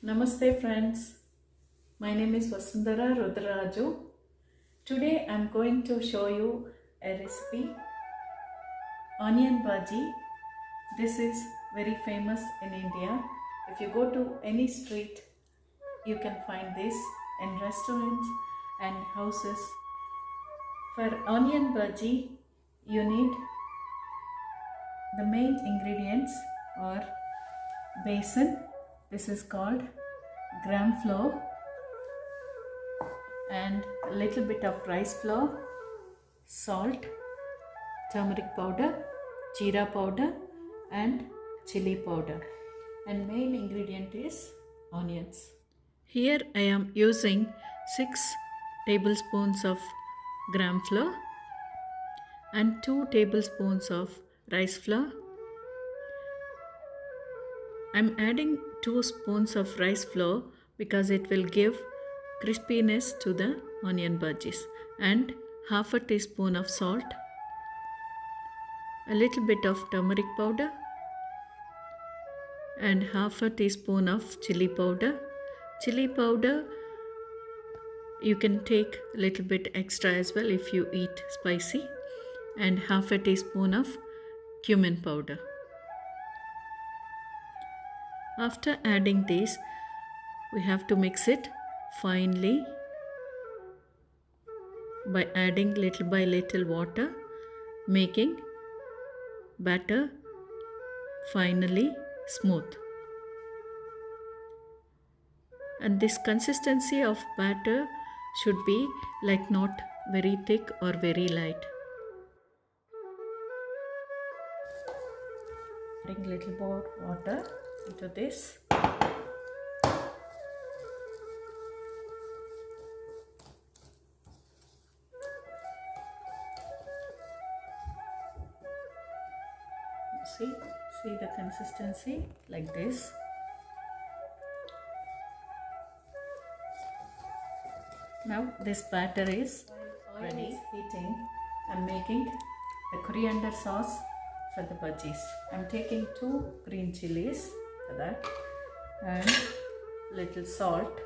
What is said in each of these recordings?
Namaste friends, my name is Vasundhara Rudraju. Today I am going to show you a recipe, onion bhaji. This is very famous in India. If you go to any street, you can find this in restaurants and houses. For onion bhaji, you need the main ingredients are besan. This is called gram flour, and a little bit of rice flour, salt, turmeric powder, jeera powder and chili powder, and main ingredient is onions. Here I am using 6 tablespoons of gram flour and 2 tablespoons of rice flour. I'm adding 2 spoons of rice flour because it will give crispiness to the onion bhajis, and half a teaspoon of salt, a little bit of turmeric powder and half a teaspoon of chili powder. Chili powder you can take a little bit extra as well if you eat spicy, and half a teaspoon of cumin powder. After adding this, we have to mix it finely by adding little by little water, making batter finally smooth. And this consistency of batter should be like not very thick or very light. Adding little more water into this. See the consistency like this. Now this batter is ready. Heating. I'm making the coriander sauce for the bhajis. I'm taking 2 green chilies for that and little salt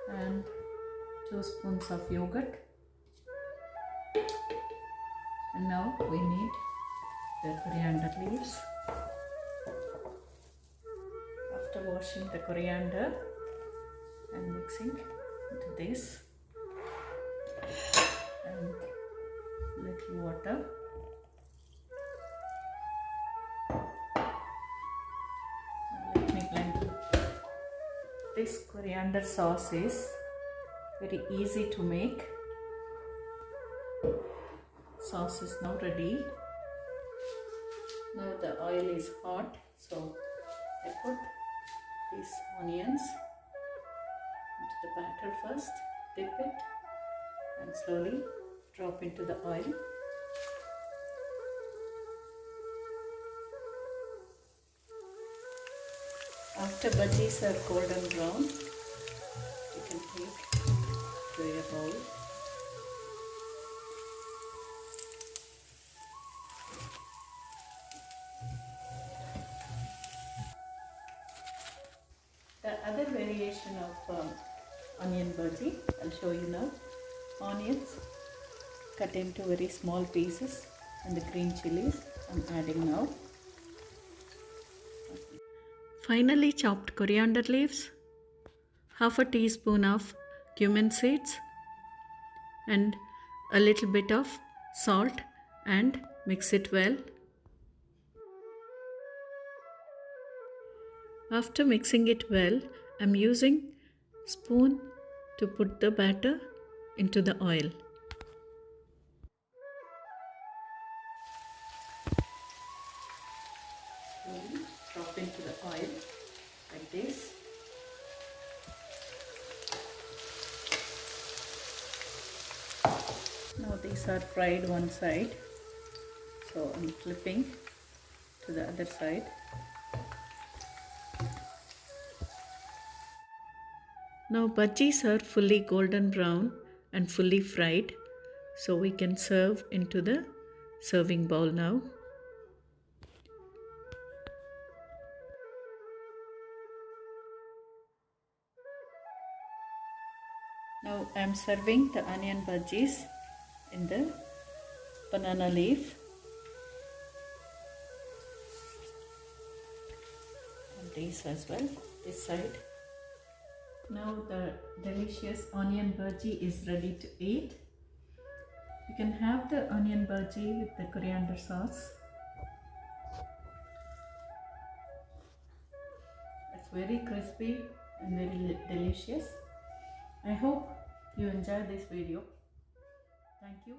and 2 spoons of yogurt. And now we need the coriander leaves. After washing the coriander and mixing into this and little water. Let me blend. This coriander sauce is very easy to make. Sauce is now ready. Now the oil is hot, so I put these onions into the batter first, dip it and slowly drop into the oil. After bhajis are golden brown, you can take to a bowl. The other variation of onion bhaji, I'll show you now. Onions cut into very small pieces and the green chilies I'm adding now. Finally chopped coriander leaves, half a teaspoon of cumin seeds and a little bit of salt, and mix it well. After mixing it well, I'm using spoon to put the batter into the oil. Slowly drop into the oil like this. Now these are fried one side, so I'm flipping to the other side. Now bhajis are fully golden brown and fully fried, so we can serve into the serving bowl now. Now I am serving the onion bhajis in the banana leaf. And these as well, this side. Now the delicious onion bhaji is ready to eat. You can have the onion bhaji with the coriander sauce. It's very crispy and very delicious. I hope you enjoy this video. Thank you.